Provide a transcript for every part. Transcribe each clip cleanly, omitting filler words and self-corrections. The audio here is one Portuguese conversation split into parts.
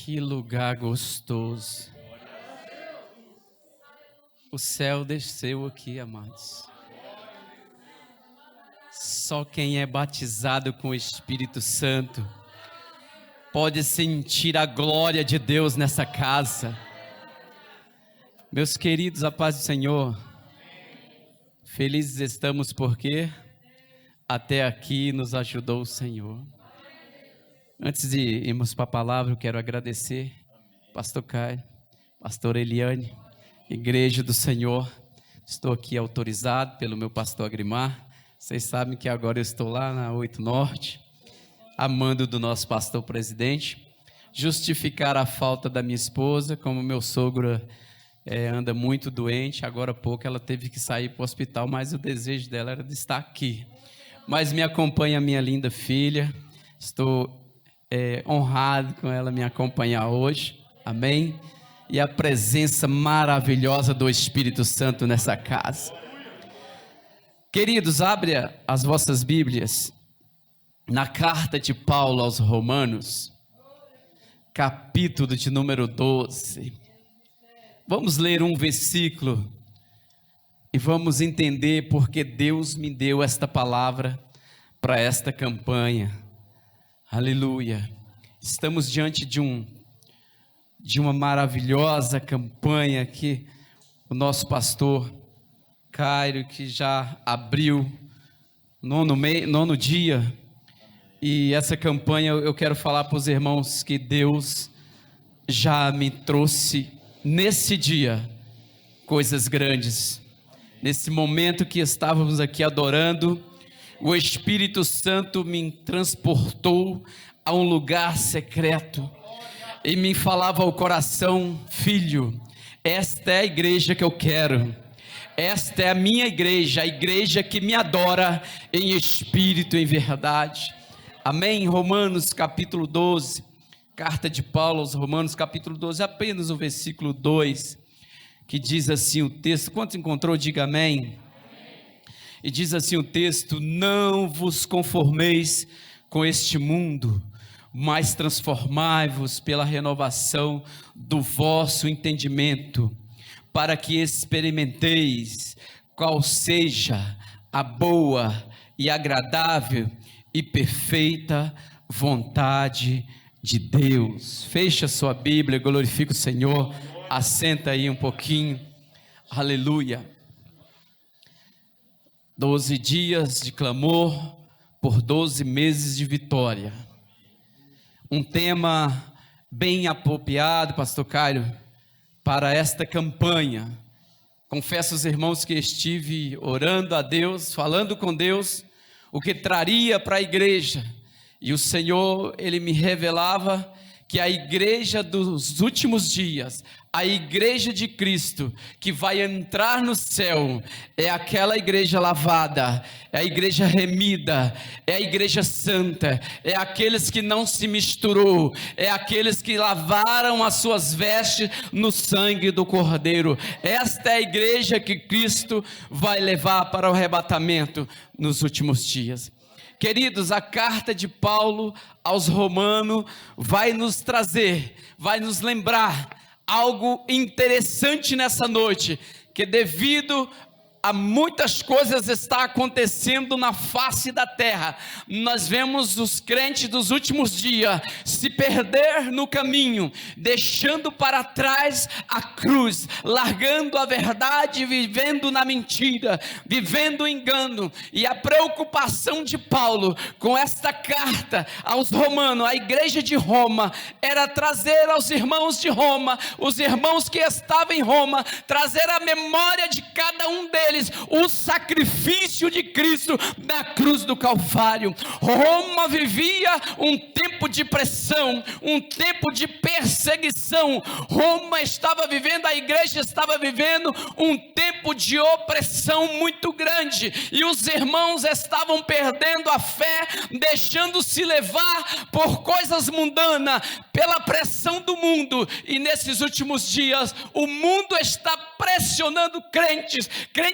Que lugar gostoso. O céu desceu aqui, amados. Só quem é batizado com o Espírito Santo pode sentir a glória de Deus nessa casa. Meus queridos, a paz do Senhor. Felizes estamos porque até aqui nos ajudou o Senhor. Antes de irmos para a palavra, eu quero agradecer Pastor Caio, Pastor Eliane, Igreja do Senhor. Estou aqui autorizado pelo meu pastor Agrimar. Vocês sabem que agora eu estou lá na 8 Norte, a mando do nosso pastor presidente, justificar a falta da minha esposa, como meu sogro anda muito doente. Agora há pouco ela teve que sair para o hospital, mas o desejo dela era de estar aqui. Mas me acompanha a minha linda filha, estou honrado com ela me acompanhar hoje, amém? E a presença maravilhosa do Espírito Santo nessa casa. Queridos, abre as vossas Bíblias na carta de Paulo aos Romanos, capítulo de número 12. Vamos ler um versículo e vamos entender porque Deus me deu esta palavra para esta campanha. Aleluia. Estamos diante de uma maravilhosa campanha que o nosso pastor Cairo, que já abriu nono dia, e essa campanha eu quero falar para os irmãos que Deus já me trouxe nesse dia coisas grandes. Nesse momento que estávamos aqui adorando, o Espírito Santo me transportou a um lugar secreto e me falava ao coração: filho, esta é a igreja que eu quero, esta é a minha igreja, a igreja que me adora em espírito e em verdade. Amém? Romanos capítulo 12, carta de Paulo aos Romanos capítulo 12, apenas o versículo 2, que diz assim o texto. Quanto encontrou, diga amém. E diz assim o texto: não vos conformeis com este mundo, mas transformai-vos pela renovação do vosso entendimento, para que experimenteis qual seja a boa e agradável e perfeita vontade de Deus. Fecha sua Bíblia, glorifica o Senhor, assenta aí um pouquinho. Aleluia. 12 dias de clamor por 12 meses de vitória. Um tema bem apropriado, pastor Caio, para esta campanha. Confesso aos irmãos que estive orando a Deus, falando com Deus, o que traria para a igreja. E o Senhor, Ele me revelava que a igreja dos últimos dias, a igreja de Cristo, que vai entrar no céu, é aquela igreja lavada, é a igreja remida, é a igreja santa, é aqueles que não se misturou, é aqueles que lavaram as suas vestes no sangue do Cordeiro. Esta é a igreja que Cristo vai levar para o arrebatamento nos últimos dias. Queridos, a carta de Paulo aos Romanos vai nos trazer, vai nos lembrar algo interessante nessa noite, que devido a muitas coisas está acontecendo na face da terra, nós vemos os crentes dos últimos dias se perder no caminho, deixando para trás a cruz, largando a verdade, vivendo na mentira, vivendo o engano. E a preocupação de Paulo com esta carta aos Romanos, a igreja de Roma, era trazer aos irmãos de Roma, os irmãos que estavam em Roma, trazer a memória de cada um deles o sacrifício de Cristo na cruz do Calvário. Roma vivia um tempo de pressão, um tempo de perseguição. Roma estava vivendo, a igreja estava vivendo um tempo de opressão muito grande, e os irmãos estavam perdendo a fé, deixando-se levar por coisas mundanas, pela pressão do mundo. E nesses últimos dias o mundo está pressionando crentes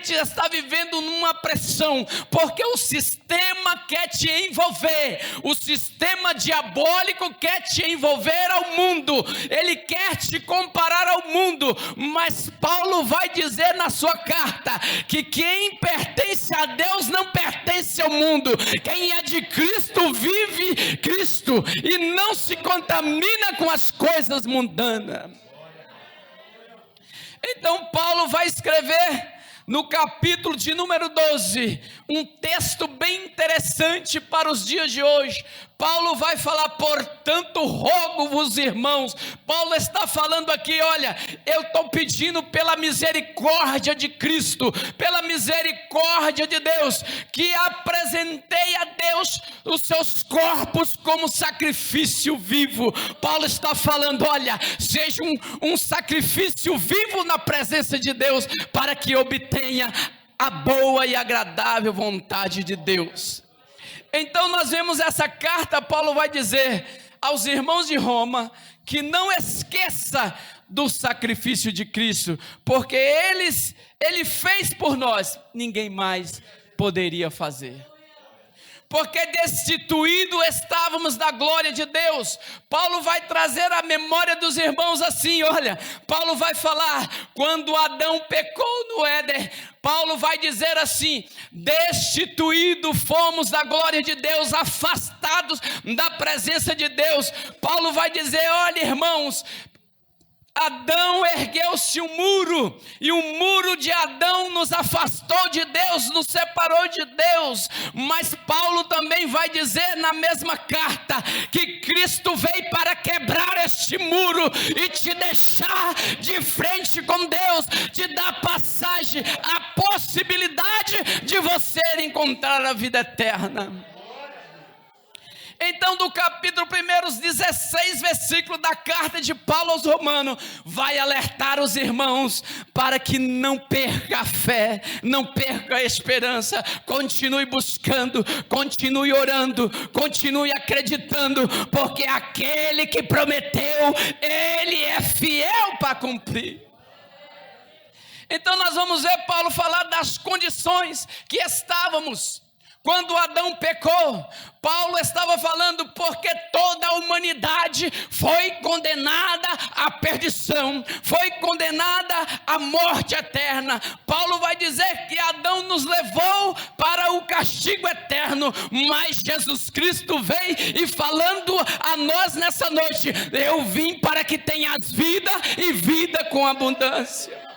está vivendo numa pressão, porque o sistema quer te envolver, o sistema diabólico diabólico quer te envolver ao mundo, ele quer te comparar ao mundo, mas Paulo vai dizer na sua carta que quem pertence a Deus não pertence ao mundo. Quem é de Cristo vive Cristo e não se contamina com as coisas mundanas. Então Paulo vai escrever no capítulo de número 12, um texto bem interessante para os dias de hoje. Paulo vai falar: portanto rogo-vos, irmãos. Paulo está falando aqui, olha, eu estou pedindo pela misericórdia de Cristo, pela misericórdia de Deus, que apresentei a Deus os seus corpos como sacrifício vivo. Paulo está falando, olha, seja um sacrifício vivo na presença de Deus, para que obtenha a boa e agradável vontade de Deus. Então nós vemos essa carta. Paulo vai dizer aos irmãos de Roma que não esqueça do sacrifício de Cristo, porque ele fez por nós, ninguém mais poderia fazer. Porque destituído estávamos da glória de Deus. Paulo vai trazer a memória dos irmãos assim, olha, Paulo vai falar, quando Adão pecou no Éden, Paulo vai dizer assim: destituído fomos da glória de Deus, afastados da presença de Deus. Paulo vai dizer, olha irmãos, Adão ergueu-se um muro, e o muro de Adão nos afastou de Deus, nos separou de Deus. Mas Paulo também vai dizer na mesma carta que Cristo veio para quebrar este muro e te deixar de frente com Deus, te dar passagem, a possibilidade de você encontrar a vida eterna. Então, do capítulo 1, os 16 versículos da carta de Paulo aos Romanos, vai alertar os irmãos para que não perca a fé, não perca a esperança, continue buscando, continue orando, continue acreditando, porque aquele que prometeu, ele é fiel para cumprir. Então nós vamos ver Paulo falar das condições que estávamos quando Adão pecou. Paulo estava falando porque toda a humanidade foi condenada à perdição, foi condenada à morte eterna. Paulo vai dizer que Adão nos levou para o castigo eterno, mas Jesus Cristo veio e falando a nós nessa noite: eu vim para que tenhas vida e vida com abundância.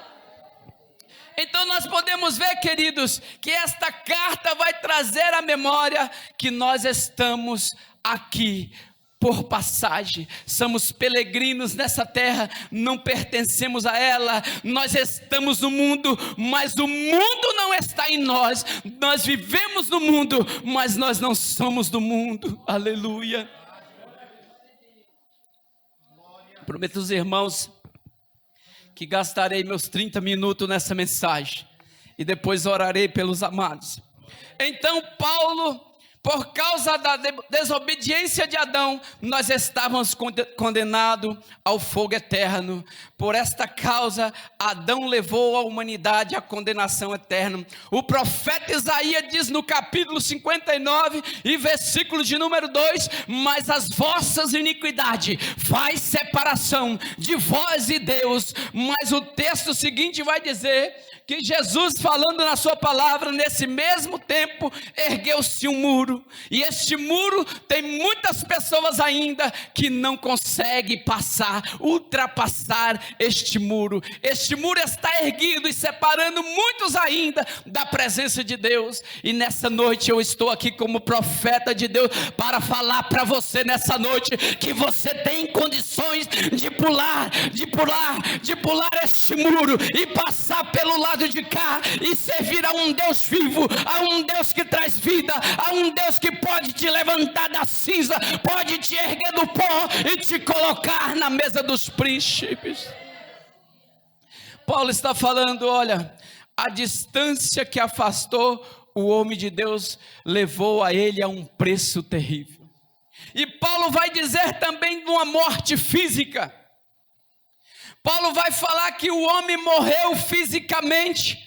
Então nós podemos ver, queridos, que esta carta vai trazer à memória que nós estamos aqui por passagem, somos peregrinos nessa terra, não pertencemos a ela, nós estamos no mundo, mas o mundo não está em nós, nós vivemos no mundo, mas nós não somos do mundo. Aleluia. Prometo aos irmãos que gastarei meus 30 minutos nessa mensagem, e depois orarei pelos amados. Então Paulo, por causa da desobediência de Adão, nós estávamos condenados ao fogo eterno. Por esta causa, Adão levou a humanidade à condenação eterna. O profeta Isaías diz no capítulo 59 e versículo de número 2: mas as vossas iniquidades faz separação de vós e Deus. Mas o texto seguinte vai dizer que Jesus, falando na sua palavra, nesse mesmo tempo, ergueu-se um muro, e este muro tem muitas pessoas ainda que não conseguem ultrapassar este muro. Este muro está erguido e separando muitos ainda da presença de Deus, e nessa noite eu estou aqui como profeta de Deus para falar para você nessa noite que você tem condições de pular este muro e passar pelo lado de cá e servir a um Deus vivo, a um Deus que traz vida, a um Deus que pode te levantar da cinza, pode te erguer do pó e te colocar na mesa dos príncipes. Paulo está falando, olha, a distância que afastou o homem de Deus levou a ele a um preço terrível. E Paulo vai dizer também de uma morte física. Paulo vai falar que o homem morreu fisicamente,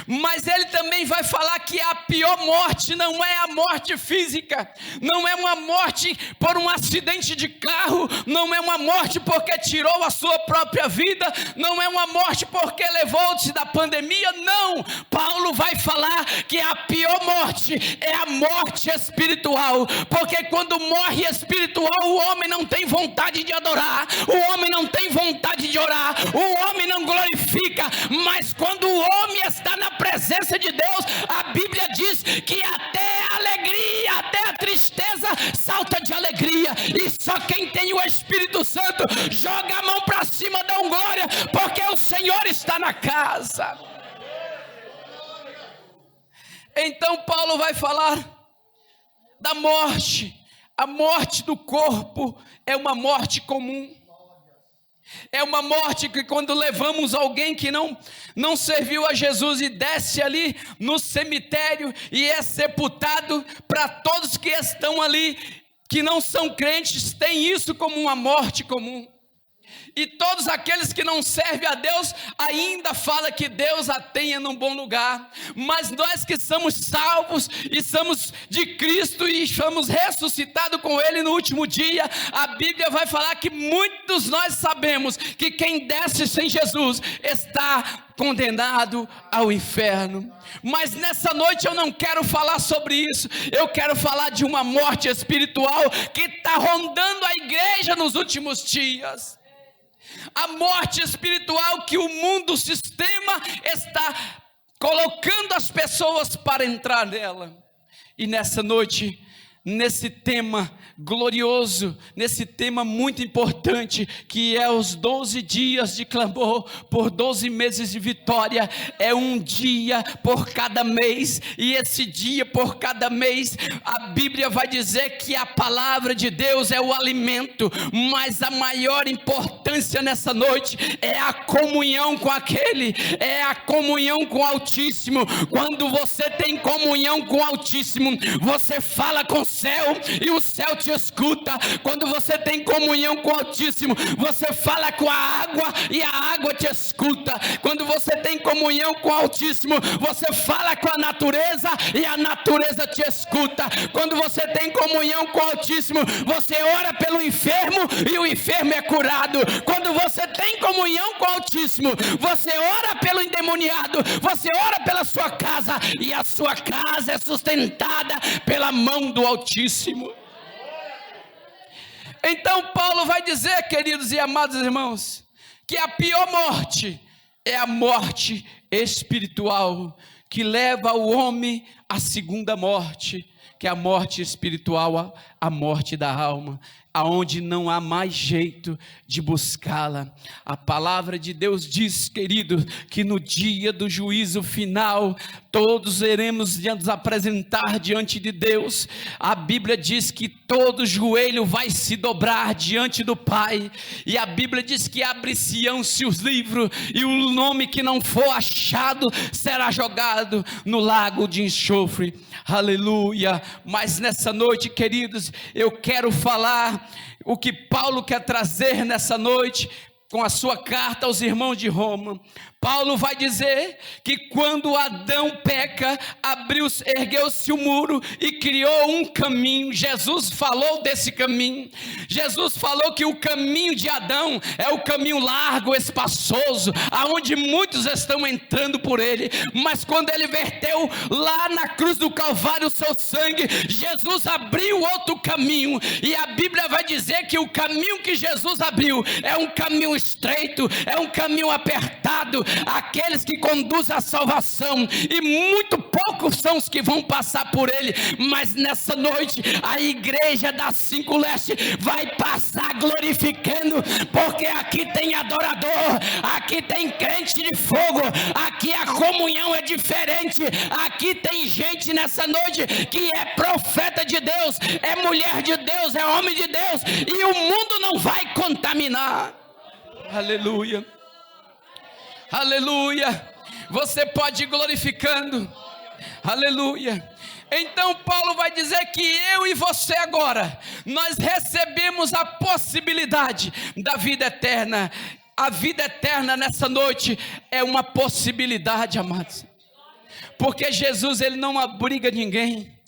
Mas ele também vai falar que a pior morte não é a morte física, não é uma morte por um acidente de carro, não é uma morte porque tirou a sua própria vida, não é uma morte porque levou-se da pandemia, não. Paulo vai falar que a pior morte é a morte espiritual, porque quando morre espiritual, o homem não tem vontade de adorar, o homem não tem vontade de orar, o homem não glorifica, mas quando o homem está na presença de Deus, a Bíblia diz que até a alegria, até a tristeza salta de alegria, e só quem tem o Espírito Santo joga a mão para cima, dá um glória, porque o Senhor está na casa. Então Paulo vai falar da morte. A morte do corpo é uma morte comum. É uma morte que quando levamos alguém que não serviu a Jesus e desce ali no cemitério e é sepultado, para todos que estão ali, que não são crentes, tem isso como uma morte comum. E todos aqueles que não servem a Deus, ainda fala que Deus a tenha num bom lugar. Mas nós que somos salvos, e somos de Cristo, e somos ressuscitados com Ele no último dia, a Bíblia vai falar que muitos nós sabemos, que quem desce sem Jesus, está condenado ao inferno. Mas nessa noite eu não quero falar sobre isso, eu quero falar de uma morte espiritual, que está rondando a igreja nos últimos dias. A morte espiritual que o mundo, o sistema está colocando as pessoas para entrar nela. E nessa noite, nesse tema glorioso, nesse tema muito importante, que é os 12 dias de clamor por 12 meses de vitória, é um dia por cada mês, e esse dia por cada mês, a Bíblia vai dizer que a palavra de Deus é o alimento, mas a maior importância nessa noite é a comunhão com aquele, é a comunhão com o Altíssimo. Quando você tem comunhão com o Altíssimo, você fala com o céu, e o céu te escuta. Quando você tem comunhão com o Altíssimo, você fala com a água, e a água te escuta. Quando você tem comunhão com o Altíssimo, você fala com a natureza, e a natureza te escuta. Quando você tem comunhão com o Altíssimo, você ora pelo enfermo, e o enfermo é curado. Quando você tem comunhão com o Altíssimo, você ora pelo endemoniado, você ora pela sua casa, e a sua casa é sustentada pela mão do Altíssimo. Então Paulo vai dizer, queridos e amados irmãos, que a pior morte é a morte espiritual, que leva o homem à segunda morte, que é a morte espiritual, a morte da alma, aonde não há mais jeito de buscá-la. A palavra de Deus diz, querido, que no dia do juízo final, todos iremos nos apresentar diante de Deus. A Bíblia diz que todo joelho vai se dobrar diante do Pai, e a Bíblia diz que abre-se-ão-se os livros, e o nome que não for achado será jogado no lago de enxofre. Aleluia. Mas nessa noite, queridos, eu quero falar o que Paulo quer trazer nessa noite, com a sua carta aos irmãos de Roma. Paulo vai dizer que quando Adão peca, ergueu-se o muro e criou um caminho. Jesus falou desse caminho. Jesus falou que o caminho de Adão é o caminho largo, espaçoso, aonde muitos estão entrando por ele. Mas quando ele verteu lá na cruz do Calvário o seu sangue, Jesus abriu outro caminho. E a Bíblia vai dizer que o caminho que Jesus abriu é um caminho estreito, é um caminho apertado, aqueles que conduzem à salvação, e muito poucos são os que vão passar por ele. Mas nessa noite a igreja da 5 Leste vai passar glorificando, porque aqui tem adorador, aqui tem crente de fogo, aqui a comunhão é diferente, aqui tem gente nessa noite que é profeta de Deus, é mulher de Deus, é homem de Deus, e o mundo não vai contaminar. Aleluia, aleluia. Você pode ir glorificando, aleluia. Então Paulo vai dizer que eu e você agora, nós recebemos a possibilidade da vida eterna. A vida eterna nessa noite é uma possibilidade, amados. Porque Jesus, ele não obriga ninguém.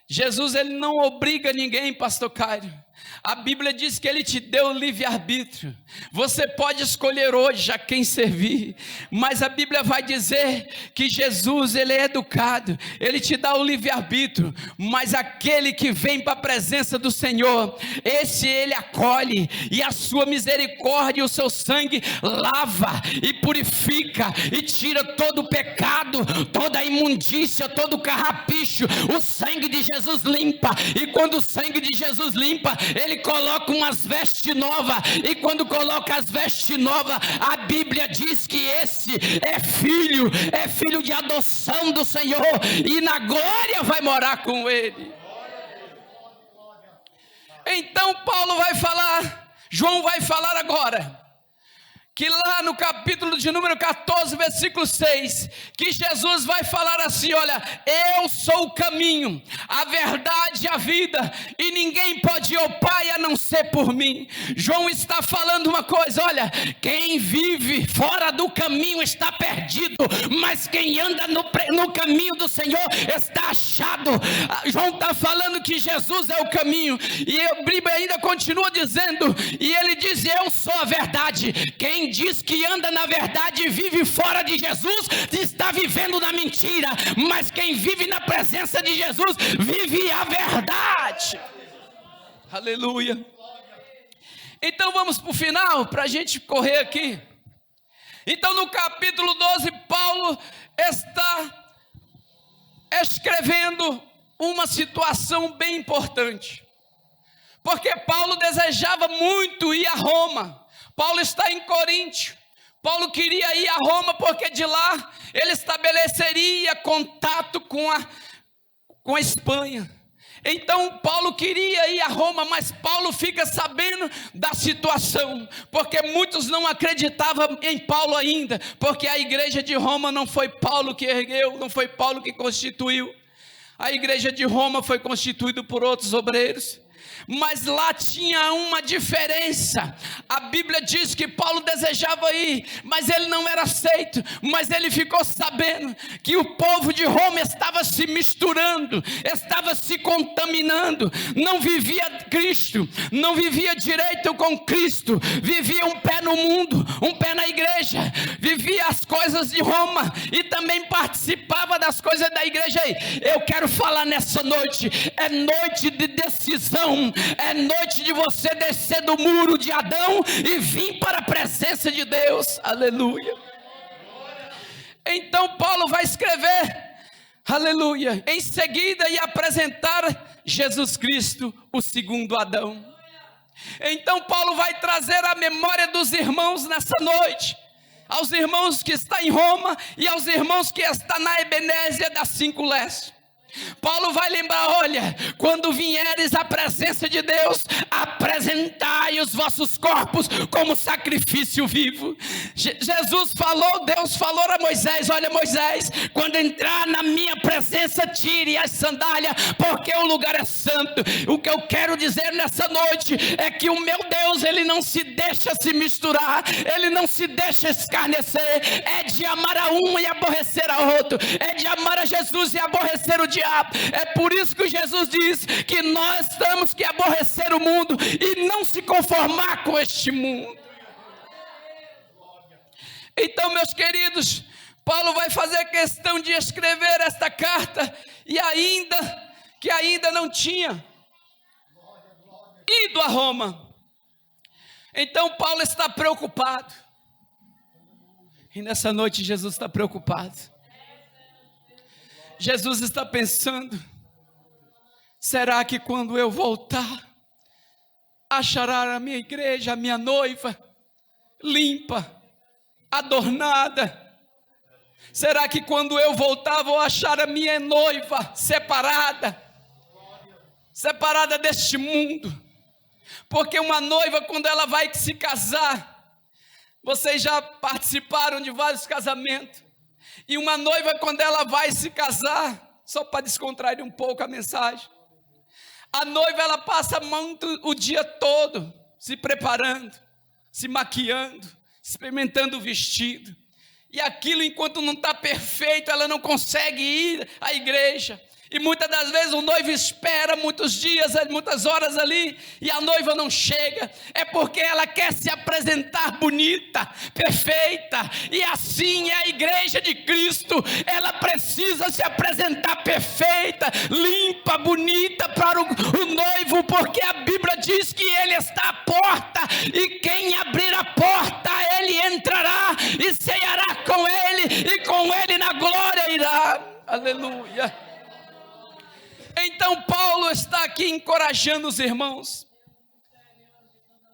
Jesus, ele não obriga ninguém, pastor Cário. A Bíblia diz que ele te deu o livre-arbítrio. Você pode escolher hoje a quem servir, mas a Bíblia vai dizer que Jesus, ele é educado, ele te dá o livre-arbítrio, mas aquele que vem para a presença do Senhor, esse ele acolhe, e a sua misericórdia e o seu sangue lava e purifica e tira todo o pecado, toda a imundícia, todo o carrapicho. O sangue de Jesus limpa, e quando o sangue de Jesus limpa, ele coloca umas vestes novas, e quando coloca as vestes novas, a Bíblia diz que esse é filho de adoção do Senhor, e na glória vai morar com ele. Então Paulo vai falar, João vai falar agora, que lá no capítulo de número 14, versículo 6, que Jesus vai falar assim: olha, eu sou o caminho, a verdade e a vida, e ninguém pode ir ao Pai a não ser por mim. João está falando uma coisa: olha, quem vive fora do caminho está perdido, mas quem anda no caminho do Senhor está achado. João está falando que Jesus é o caminho, e a Bíblia ainda continua dizendo, e ele diz: eu sou a verdade. Quem diz que anda na verdade e vive fora de Jesus, está vivendo na mentira, mas quem vive na presença de Jesus, vive a verdade. Aleluia. Então vamos para o final, para a gente correr aqui. Então no capítulo 12, Paulo está escrevendo uma situação bem importante, porque Paulo desejava muito ir a Roma. Paulo está em Coríntio. Paulo queria ir a Roma porque de lá ele estabeleceria contato com a Espanha. Então Paulo queria ir a Roma, mas Paulo fica sabendo da situação, porque muitos não acreditavam em Paulo ainda, porque a igreja de Roma não foi Paulo que ergueu, não foi Paulo que constituiu. A igreja de Roma foi constituída por outros obreiros, mas lá tinha uma diferença. A Bíblia diz que Paulo desejava ir, mas ele não era aceito. Mas ele ficou sabendo que o povo de Roma estava se misturando, estava se contaminando, não vivia Cristo, não vivia direito com Cristo, vivia um pé no mundo, um pé na igreja, vivia as coisas de Roma e também participava das coisas da igreja. Eu quero falar nessa noite, é noite de decisão, é noite de você descer do muro de Adão e vir para a presença de Deus. Aleluia. Então Paulo vai escrever, aleluia, em seguida e apresentar Jesus Cristo, o segundo Adão. Então Paulo vai trazer a memória dos irmãos nessa noite, aos irmãos que estão em Roma e aos irmãos que estão na Ebenésia das 5 Leste. Paulo vai lembrar: olha, quando vieres à presença de Deus, apresentai os vossos corpos como sacrifício vivo. Jesus falou, Deus falou a Moisés: olha Moisés, quando entrar na minha presença, tire as sandálias, porque o lugar é santo. O que eu quero dizer nessa noite é que o meu Deus, ele não se deixa se misturar, ele não se deixa escarnecer, é de amar a um e aborrecer a outro, é de amar a Jesus e aborrecer o diabo. É por isso que Jesus diz que nós temos que aborrecer o mundo e não se conformar com este mundo. Então, meus queridos, Paulo vai fazer questão de escrever esta carta, e ainda não tinha ido a Roma. Então Paulo está preocupado, e nessa noite Jesus está preocupado. Jesus está pensando: será que quando eu voltar, achará a minha igreja, a minha noiva, limpa, adornada? Será que quando eu voltar, vou achar a minha noiva separada deste mundo? Porque uma noiva, quando ela vai se casar, vocês já participaram de vários casamentos, e uma noiva, quando ela vai se casar, só para descontrair um pouco a mensagem, a noiva, ela passa muito o dia todo se preparando, se maquiando, experimentando o vestido. e aquilo enquanto não está perfeito, ela não consegue ir à igreja. E muitas das vezes o noivo espera muitos dias, muitas horas ali, e a noiva não chega. É porque ela quer se apresentar bonita, perfeita. E assim é a igreja de Cristo. Ela precisa se apresentar perfeita, limpa, bonita para o noivo, porque a Bíblia diz que ele está à porta, e quem abrir a porta, ele entrará e ceará com ele, e com ele na glória irá. Aleluia. Então Paulo está aqui encorajando os irmãos,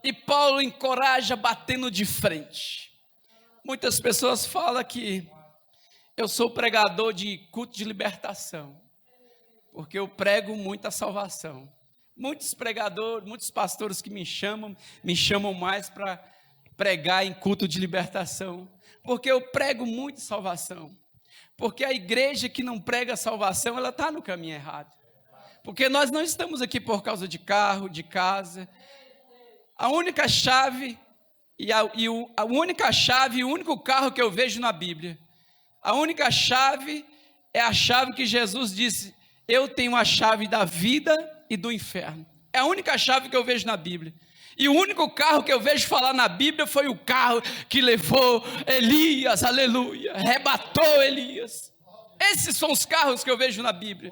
e Paulo encoraja batendo de frente. Muitas pessoas falam que eu sou pregador de culto de libertação, porque eu prego muita salvação. Muitos pregadores, muitos pastores que me chamam mais para pregar em culto de libertação, porque eu prego muito salvação. Porque a igreja que não prega salvação, ela está no caminho errado. Porque nós não estamos aqui por causa de carro, de casa. A única chave e o único carro que eu vejo na Bíblia, a única chave é a chave que Jesus disse: eu tenho a chave da vida e do inferno. É a única chave que eu vejo na Bíblia. E o único carro que eu vejo falar na Bíblia foi o carro que levou Elias, aleluia, arrebatou Elias. Esses são os carros que eu vejo na Bíblia.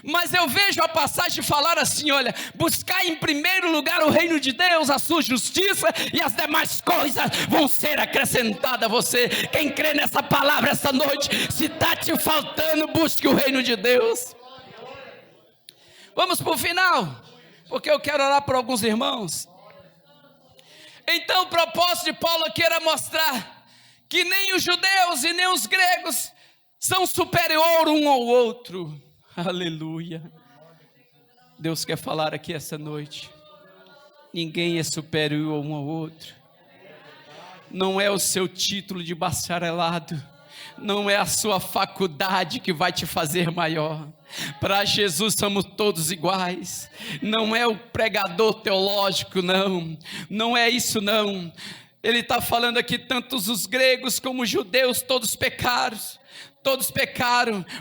Mas eu vejo a passagem falar assim: olha, buscar em primeiro lugar o reino de Deus, a sua justiça, e as demais coisas vão ser acrescentadas a você. Quem crê nessa palavra essa noite, se está te faltando, busque o reino de Deus. Vamos para o final, porque eu quero orar por alguns irmãos. Então o propósito de Paulo aqui era mostrar que nem os judeus e nem os gregos são superior um ao outro. Aleluia. Deus quer falar aqui essa noite. Ninguém é superior um ao outro. Não é o seu título de bacharelado, não é a sua faculdade que vai te fazer maior. Para Jesus somos todos iguais. Não é o pregador teológico, não é isso não. Ele está falando aqui, tantos os gregos como os judeus, todos pecaram,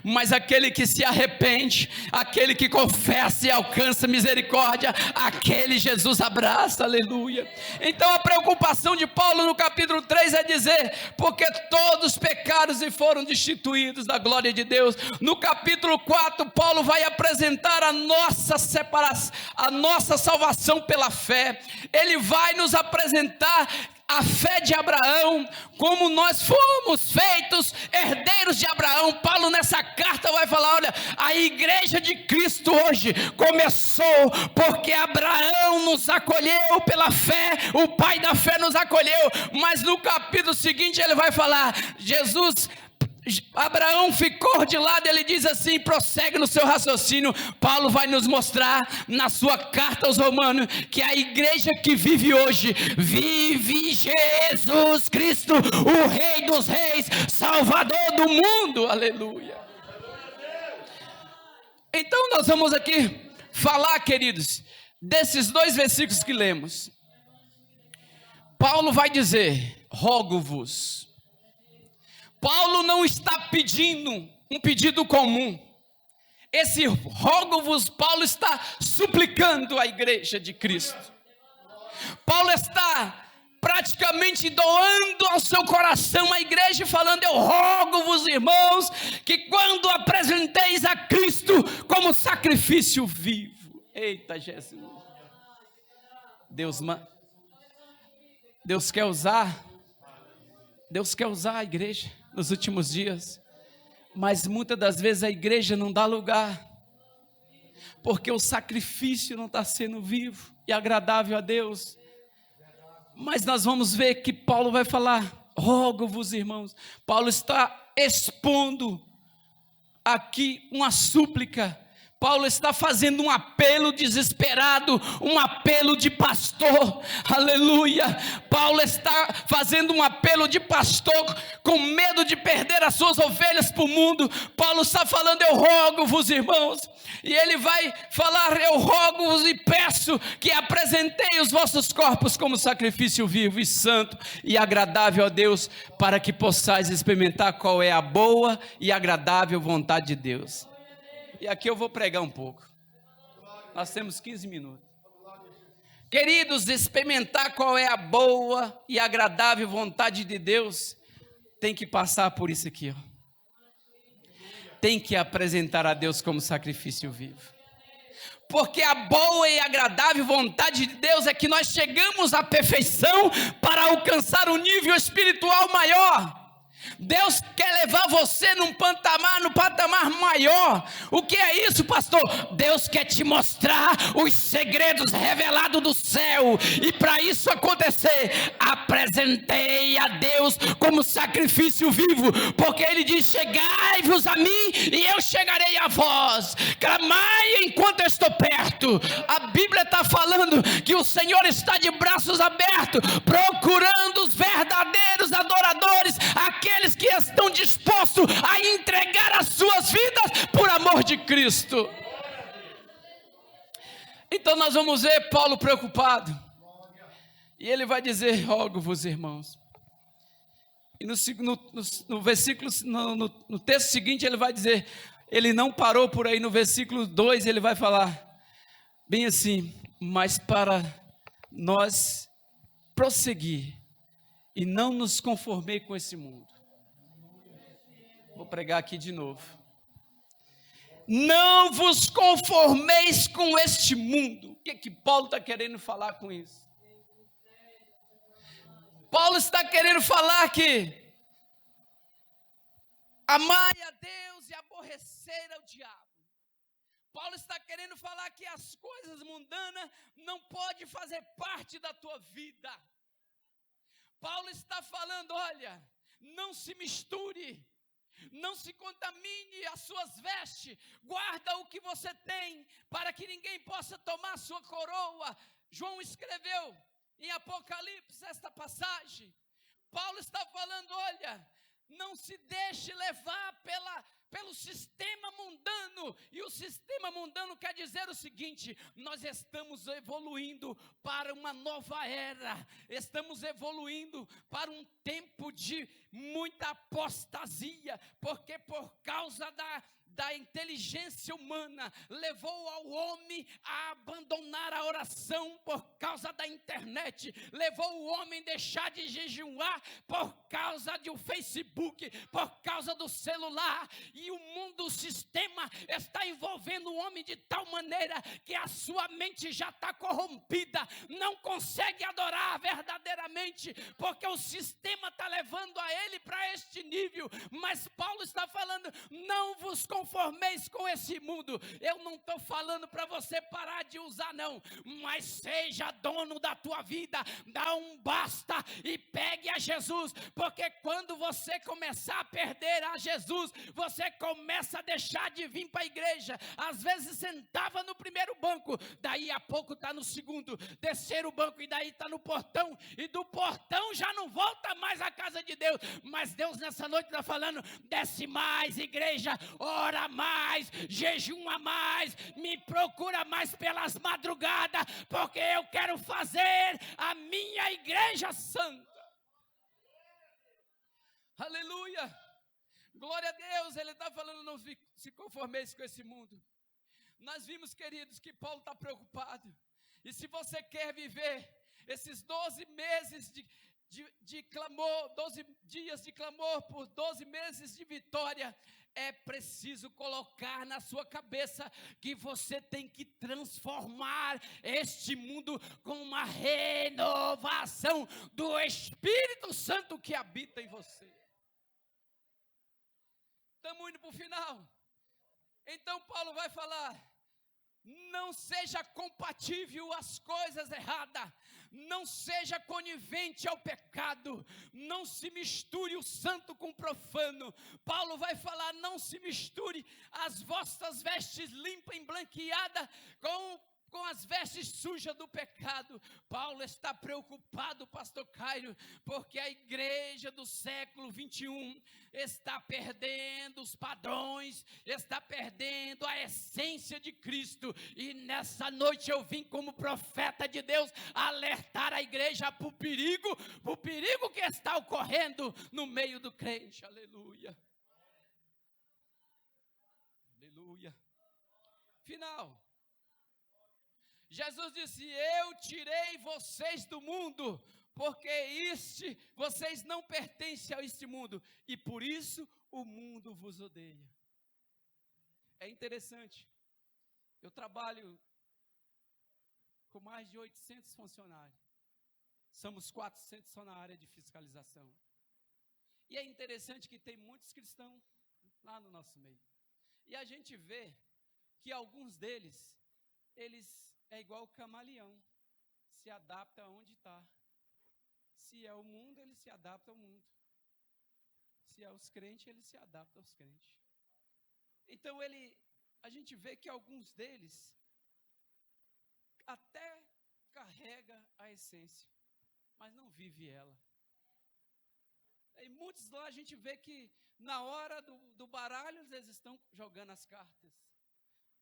mas aquele que se arrepende, aquele que confessa e alcança misericórdia, aquele Jesus abraça, aleluia. Então a preocupação de Paulo no capítulo 3 é dizer, porque todos pecaram e foram destituídos da glória de Deus. No capítulo 4, Paulo vai apresentar a nossa separação, a nossa salvação pela fé. Ele vai nos apresentar a fé de Abraão, como nós fomos feitos herdeiros de Abraão. Paulo nessa carta vai falar, olha, a igreja de Cristo hoje começou porque Abraão nos acolheu pela fé, o pai da fé nos acolheu. Mas no capítulo seguinte ele vai falar, Abraão ficou de lado. Ele diz assim, prossegue no seu raciocínio. Paulo vai nos mostrar na sua carta aos Romanos que a igreja que vive hoje, vive Jesus Cristo, o Rei dos Reis, Salvador do mundo, aleluia. Então nós vamos aqui falar, queridos, desses dois versículos que lemos. Paulo vai dizer, rogo-vos. Paulo não está pedindo um pedido comum. Esse rogo-vos, Paulo está suplicando a igreja de Cristo. Paulo está praticamente doando ao seu coração a igreja, falando, eu rogo-vos, irmãos, que quando apresenteis a Cristo como sacrifício vivo. Eita Jesus. Deus quer usar a igreja nos últimos dias, mas muitas das vezes a igreja não dá lugar, porque o sacrifício não está sendo vivo e agradável a Deus. Mas nós vamos ver que Paulo vai falar, rogo-vos, irmãos. Paulo está expondo aqui uma súplica Paulo está fazendo um apelo desesperado, um apelo de pastor, aleluia. Paulo está fazendo um apelo de pastor, com medo de perder as suas ovelhas para o mundo. Paulo está falando: eu rogo-vos, irmãos, e ele vai falar: eu rogo-vos e peço que apresentei os vossos corpos como sacrifício vivo e santo e agradável a Deus, para que possais experimentar qual é a boa e agradável vontade de Deus. E aqui eu vou pregar um pouco. Nós temos 15 minutos. Queridos, experimentar qual é a boa e agradável vontade de Deus, tem que passar por isso aqui, ó. Tem que apresentar a Deus como sacrifício vivo. Porque a boa e agradável vontade de Deus é que nós chegamos à perfeição para alcançar um nível espiritual maior. Deus quer levar você no patamar maior. O que é isso, pastor? Deus quer te mostrar os segredos revelados do céu. E para isso acontecer, apresentei a Deus como sacrifício vivo. Porque Ele diz: chegai-vos a mim e eu chegarei a vós. Clamai enquanto eu estou perto. A Bíblia está falando que o Senhor está de braços abertos, procurando os verdadeiros adoradores, aqueles que estão dispostos a entregar as suas vidas por amor de Cristo. Então nós vamos ver Paulo preocupado, e ele vai dizer: rogo-vos, irmãos. E no texto seguinte ele vai dizer, ele não parou por aí, no versículo 2 ele vai falar bem assim: mas para nós prosseguir e não nos conformei com esse mundo. Vou pregar aqui de novo. Não vos conformeis com este mundo. O que Paulo está querendo falar com isso? Paulo está querendo falar que amai a Deus e aborrecer ao diabo. Paulo está querendo falar que as coisas mundanas não podem fazer parte da tua vida. Paulo está falando: olha, não se misture, não se contamine as suas vestes, guarda o que você tem, para que ninguém possa tomar sua coroa. João escreveu em Apocalipse esta passagem. Paulo está falando: olha, não se deixe levar pelo sistema mundano. E o sistema mundano quer dizer o seguinte: nós estamos evoluindo para uma nova era, estamos evoluindo para um tempo de muita apostasia, porque por causa da inteligência humana, levou ao homem a abandonar a oração por causa da internet, levou o homem a deixar de jejuar por causa do Facebook, por causa do celular, e o mundo, o sistema está envolvendo o homem de tal maneira que a sua mente já está corrompida, não consegue adorar verdadeiramente, porque o sistema está levando a ele para este nível. Mas Paulo está falando: não vos conformeis com esse mundo. Eu não estou falando para você parar de usar, não, mas seja dono da tua vida, dá um basta e pegue a Jesus, porque quando você começar a perder a Jesus, você começa a deixar de vir para a igreja. Às vezes sentava no primeiro banco, daí a pouco está no segundo, terceiro banco, e daí está no portão, e do portão já não volta mais à casa de Deus. Mas Deus nessa noite está falando: desce mais, igreja, ora mais, jejuma mais, me procura mais pelas madrugadas, porque eu quero fazer a minha igreja santa. Aleluia, glória a Deus. Ele está falando: não se conformeis com esse mundo. Nós vimos, queridos, que Paulo está preocupado, e se você quer viver esses 12 meses de clamor, 12 dias de clamor por 12 meses de vitória, é preciso colocar na sua cabeça que você tem que transformar este mundo com uma renovação do Espírito Santo que habita em você. Estamos indo para o final. Então Paulo vai falar: não seja compatível às coisas erradas, não seja conivente ao pecado, não se misture o santo com o profano. Paulo vai falar, não se misture as vossas vestes limpas, embranqueadas com as vestes sujas do pecado. Paulo está preocupado, pastor Caio, porque a igreja do século 21 está perdendo os padrões, está perdendo a essência de Cristo, e nessa noite eu vim como profeta de Deus alertar a igreja para o perigo que está ocorrendo no meio do crente. Aleluia. Aleluia. Final. Jesus disse, eu tirei vocês do mundo, porque vocês não pertencem a este mundo, e por isso o mundo vos odeia. É interessante, eu trabalho com mais de 800 funcionários, somos 400 só na área de fiscalização, e é interessante que tem muitos cristãos lá no nosso meio, e a gente vê que alguns deles, eles é igual o camaleão, se adapta aonde está. Se é o mundo, ele se adapta ao mundo. Se é os crentes, ele se adapta aos crentes. Então a gente vê que alguns deles até carrega a essência, mas não vive ela. E muitos lá a gente vê que na hora do baralho eles estão jogando as cartas.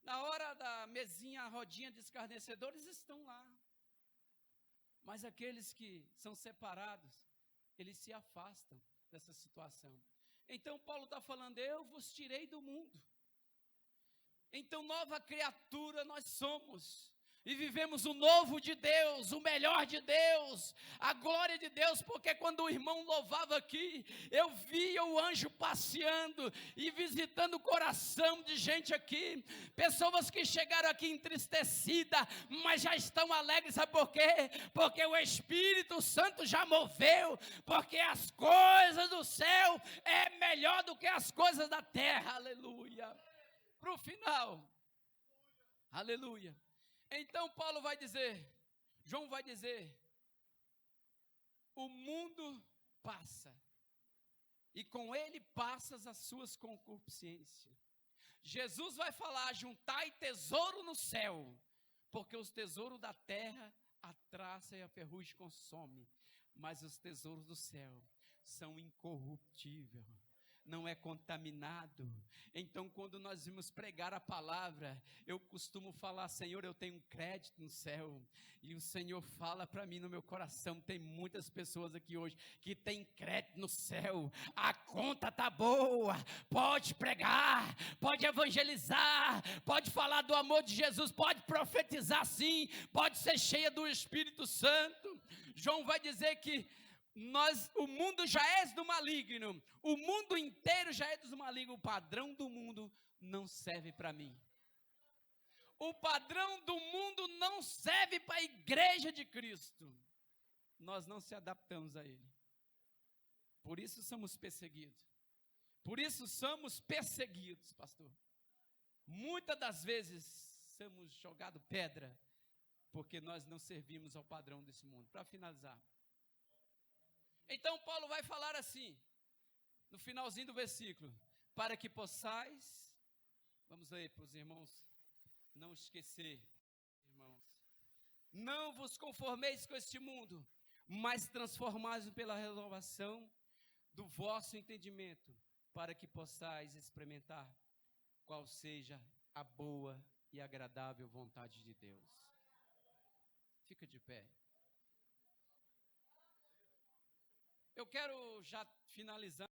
Na hora da mesinha, a rodinha de escarnecedores estão lá. Mas aqueles que são separados, eles se afastam dessa situação. Então Paulo está falando, eu vos tirei do mundo. Então nova criatura nós somos. E vivemos o novo de Deus, o melhor de Deus, a glória de Deus, porque quando o irmão louvava aqui, eu via o anjo passeando e visitando o coração de gente aqui, pessoas que chegaram aqui entristecidas, mas já estão alegres, sabe por quê? Porque o Espírito Santo já moveu, porque as coisas do céu é melhor do que as coisas da terra, aleluia. Para o final, aleluia. Então Paulo vai dizer, João vai dizer, o mundo passa, e com ele passas as suas concupiscências. Jesus vai falar, juntai tesouro no céu, porque os tesouros da terra a traça e a ferrugem consome, mas os tesouros do céu são incorruptíveis, não é contaminado. Então quando nós vamos pregar a palavra, eu costumo falar, Senhor, eu tenho um crédito no céu, e o Senhor fala para mim no meu coração, tem muitas pessoas aqui hoje, que tem crédito no céu, a conta tá boa, pode pregar, pode evangelizar, pode falar do amor de Jesus, pode profetizar sim, pode ser cheia do Espírito Santo. João vai dizer que o mundo já é do maligno, o mundo inteiro já é do maligno, o padrão do mundo não serve para mim. O padrão do mundo não serve para a igreja de Cristo. Nós não se adaptamos a ele. Por isso somos perseguidos. Por isso somos perseguidos, pastor. Muitas das vezes somos jogados pedra, porque nós não servimos ao padrão desse mundo. Para finalizar. Então Paulo vai falar assim, no finalzinho do versículo, para que possais, vamos ler para os irmãos não esquecer, irmãos, não vos conformeis com este mundo, mas transformai-vos pela renovação do vosso entendimento, para que possais experimentar qual seja a boa e agradável vontade de Deus. Fica de pé. Eu quero já finalizar.